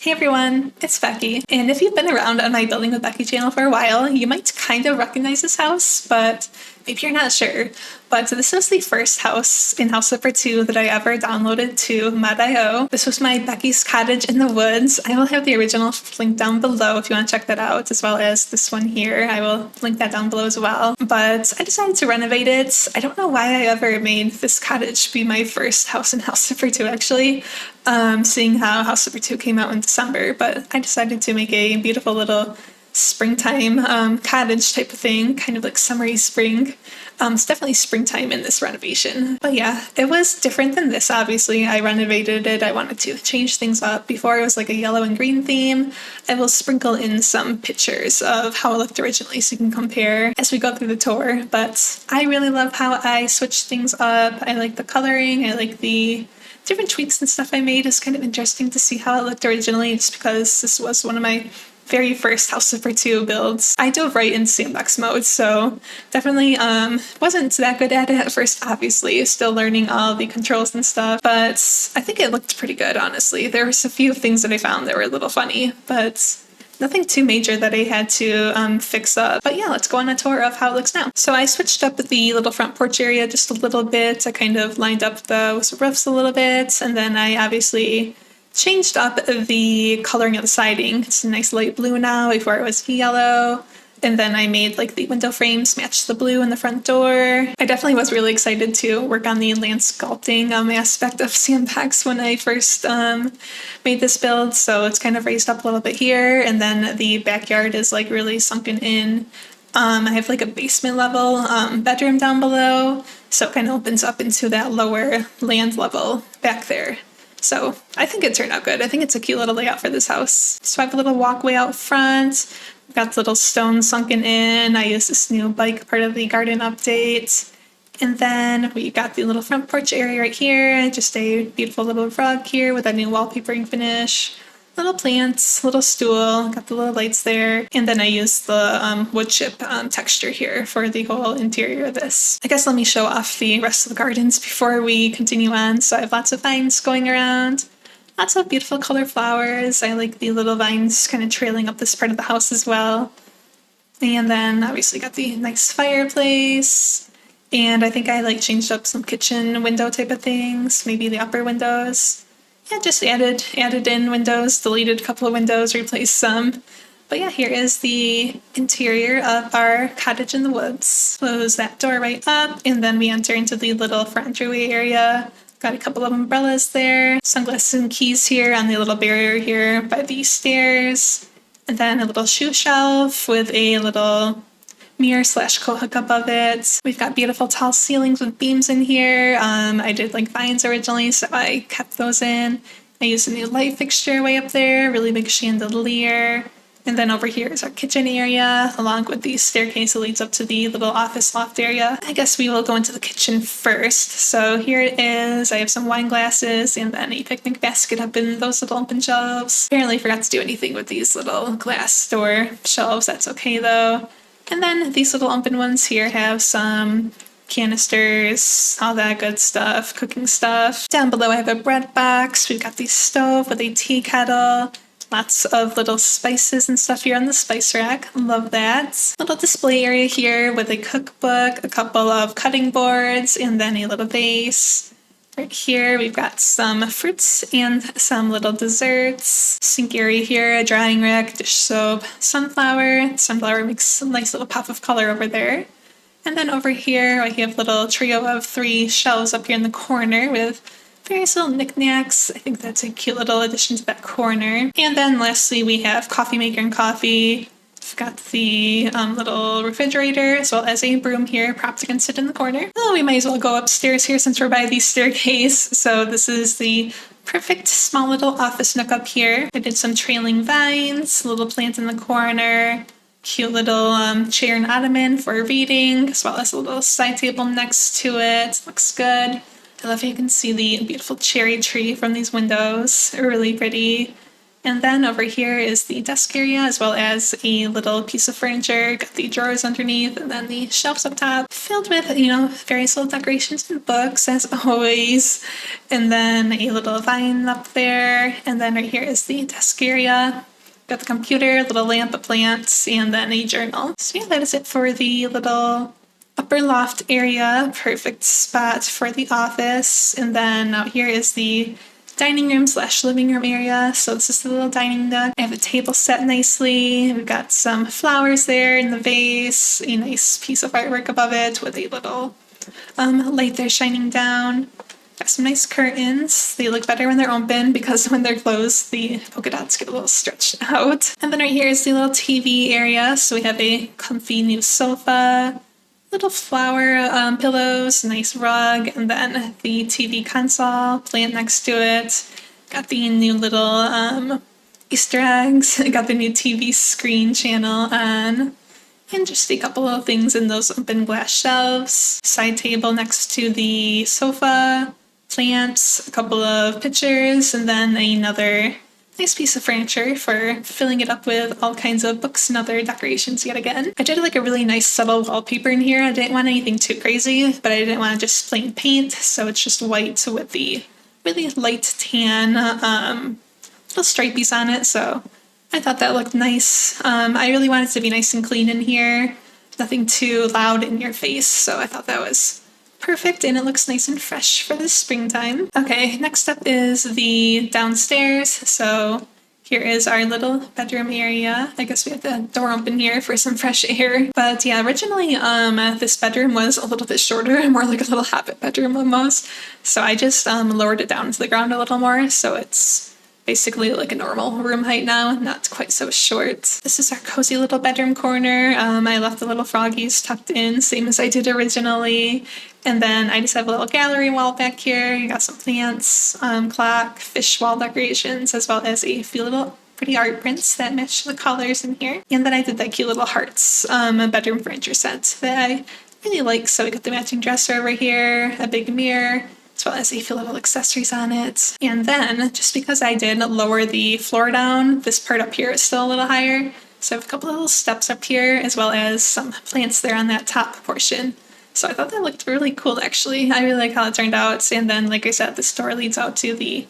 Hey everyone, it's Becky, and if you've been around on my Building with Becky channel for a while, you might kind of recognize this house, but maybe you're not sure. But this was the first house in House Flipper 2 that I ever downloaded to Mod.io. This was my Becky's Cottage in the Woods. I will have the original linked down below if you want to check that out, as well as this one here. I will link that down below as well. But I decided to renovate it. I don't know why I ever made this cottage be my first house in House Flipper 2, actually. Seeing how House Flipper 2 came out in December, but I decided to make a beautiful little springtime cottage type of thing, kind of like summery spring. It's definitely springtime in this renovation. But yeah, it was different than this, obviously. I renovated it. I wanted to change things up. Before it was like a yellow and green theme. I will sprinkle in some pictures of how it looked originally so you can compare as we go through the tour. But I really love how I switched things up. I like the coloring. I like the different tweaks and stuff I made. It's kind of interesting to see how it looked originally, just because this was one of my very first House Flipper 2 builds. I dove right into sandbox mode, so definitely wasn't that good at it at first, obviously. Still learning all the controls and stuff, but I think it looked pretty good, honestly. There was a few things that I found that were a little funny, but nothing too major that I had to fix up. But yeah, let's go on a tour of how it looks now. So I switched up the little front porch area just a little bit. I kind of lined up those roofs a little bit, and then I obviously changed up the coloring of the siding. It's a nice light blue now, before it was yellow. And then I made like the window frames match the blue in the front door. I definitely was really excited to work on the land sculpting aspect of sandbox when I first made this build. So it's kind of raised up a little bit here, and then the backyard is like really sunken in. I have like a basement level bedroom down below, so it kind of opens up into that lower land level back there. So I think it turned out good. I think it's a cute little layout for this house. So I have a little walkway out front. We've got the little stone sunken in. I used this new bike, part of the garden update. And then we got the little front porch area right here. Just a beautiful little rug here with a new wallpapering finish. Little plants, little stool, got the little lights there. And then I used the wood chip texture here for the whole interior of this. I guess let me show off the rest of the gardens before we continue on. So I have lots of vines going around. Lots of beautiful color flowers. I like the little vines kind of trailing up this part of the house as well. And then obviously got the nice fireplace. And I think I like changed up some kitchen window type of things, maybe the upper windows. Yeah, just added in windows, deleted a couple of windows, replaced some. But yeah, here is the interior of our cottage in the woods. Close that door right up, and then we enter into the little front entryway area. Got a couple of umbrellas there, sunglasses and keys here on the little barrier here by the stairs, and then a little shoe shelf with a little mirror / coat hook above it. We've got beautiful tall ceilings with beams in here. I did like vines originally, so I kept those in. I used a new light fixture way up there, really big chandelier. And then over here is our kitchen area, along with the staircase that leads up to the little office loft area. I guess we will go into the kitchen first. So here it is. I have some wine glasses and then a picnic basket up in those little open shelves. Apparently forgot to do anything with these little glass door shelves. That's okay though. And then these little open ones here have some canisters, all that good stuff, cooking stuff. Down below I have a bread box. We've got the stove with a tea kettle. Lots of little spices and stuff here on the spice rack. Love that. Little display area here with a cookbook, a couple of cutting boards, and then a little vase. Right here, we've got some fruits and some little desserts. Sink area here, a drying rack, dish soap, sunflower. Sunflower makes a nice little pop of color over there. And then over here, I have a little trio of 3 shelves up here in the corner with various little knickknacks. I think that's a cute little addition to that corner. And then lastly, we have coffee maker and coffee. We've got the little refrigerator, as well as a broom here propped against it in the corner. Oh, we might as well go upstairs here since we're by the staircase. So this is the perfect small little office nook up here. I did some trailing vines, a little plant in the corner, cute little chair and ottoman for reading, as well as a little side table next to it. Looks good. I love how you can see the beautiful cherry tree from these windows. Really pretty. And then over here is the desk area, as well as a little piece of furniture. Got the drawers underneath, and then the shelves up top, filled with, various little decorations and books, as always. And then a little vine up there. And then right here is the desk area. Got the computer, little lamp, a plant, and then a journal. So yeah, that is it for the little upper loft area. Perfect spot for the office. And then out here is the dining room / living room area. So this is the little dining nook. I have a table set nicely. We've got some flowers there in the vase, a nice piece of artwork above it with a little light there shining down. Got some nice curtains. They look better when they're open because when they're closed, the polka dots get a little stretched out. And then right here is the little TV area. So we have a comfy new sofa, little flower pillows, nice rug, and then the TV console, plant next to it. Got the new little Easter eggs. Got the new TV screen channel on. And just a couple of things in those open glass shelves. Side table next to the sofa, plants, a couple of pictures, and then another nice piece of furniture for filling it up with all kinds of books and other decorations yet again. I did like a really nice subtle wallpaper in here. I didn't want anything too crazy, but I didn't want just plain paint, so it's just white with the really light tan little stripies on it, so I thought that looked nice. I really wanted it to be nice and clean in here, nothing too loud in your face, so I thought that was perfect, and it looks nice and fresh for the springtime. Okay, next up is the downstairs. So here is our little bedroom area. I guess we have the door open here for some fresh air. But yeah, originally this bedroom was a little bit shorter, more like a little habit bedroom almost. So I just lowered it down to the ground a little more, so it's basically like a normal room height now, not quite so short. This is our cozy little bedroom corner. I left the little froggies tucked in, same as I did originally. And then I just have a little gallery wall back here. You got some plants, clock, fish wall decorations, as well as a few little pretty art prints that match the colors in here. And then I did that cute little hearts bedroom furniture set that I really like. So we got the matching dresser over here, a big mirror, as well as a few little accessories on it. And then, just because I did lower the floor down, this part up here is still a little higher. So I have a couple of little steps up here, as well as some plants there on that top portion. So I thought that looked really cool, actually. I really like how it turned out. And then, like I said, this door leads out to the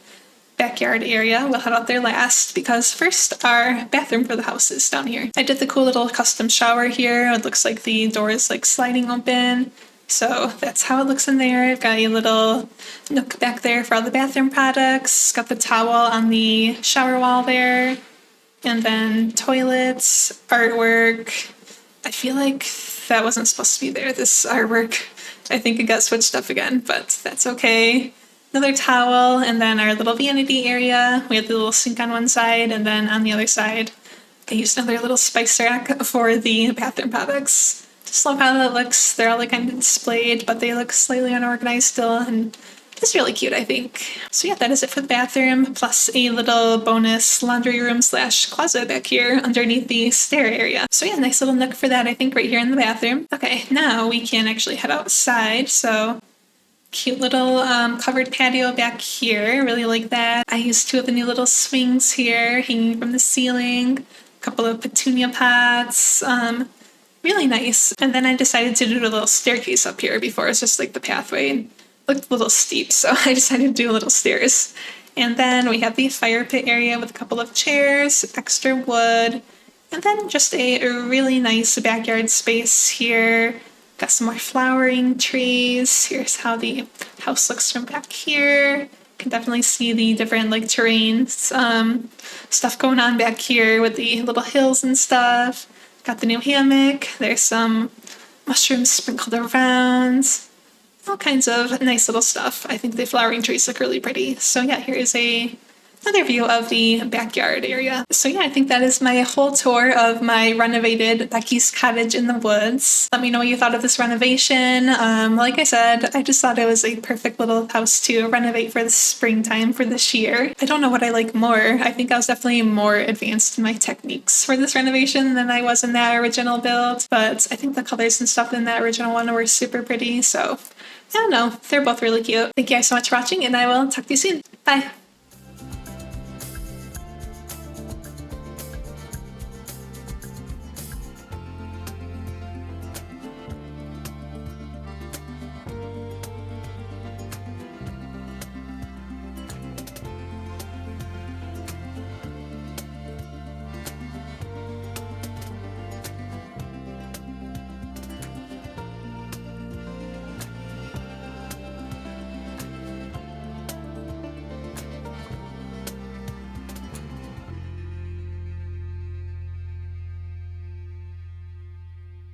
backyard area. We'll head out there last, because first our bathroom for the house is down here. I did the cool little custom shower here. It looks like the door is like sliding open. So that's how it looks in there. I've got a little nook back there for all the bathroom products. Got the towel on the shower wall there. And then toilets, artwork. I feel like that wasn't supposed to be there, this artwork. I think it got switched up again, but that's okay. Another towel, and then our little vanity area. We have the little sink on one side, and then on the other side, I used another little spice rack for the bathroom products. Just love how that looks. They're all like kind of displayed, but they look slightly unorganized still, and it's really cute, I think. So yeah, that is it for the bathroom, plus a little bonus laundry room / closet back here underneath the stair area. So yeah, nice little nook for that, I think, right here in the bathroom. Okay, now we can actually head outside. So cute little covered patio back here. Really like that. I used two of the new little swings here hanging from the ceiling. A couple of petunia pots. Really nice. And then I decided to do a little staircase up here before. It's just like the pathway. It looked a little steep, so I decided to do little stairs. And then we have the fire pit area with a couple of chairs, extra wood, and then just a really nice backyard space here. Got some more flowering trees. Here's how the house looks from back here. Can definitely see the different like terrain stuff going on back here with the little hills and stuff. Got the new hammock. There's some mushrooms sprinkled around. All kinds of nice little stuff. I think the flowering trees look really pretty. So yeah, here is another view of the backyard area. So yeah, I think that is my whole tour of my renovated Becky's cottage in the woods. Let me know what you thought of this renovation. Like I said, I just thought it was a perfect little house to renovate for the springtime for this year. I don't know what I like more. I think I was definitely more advanced in my techniques for this renovation than I was in that original build, but I think the colors and stuff in that original one were super pretty, so I don't know. They're both really cute. Thank you guys so much for watching, and I will talk to you soon. Bye!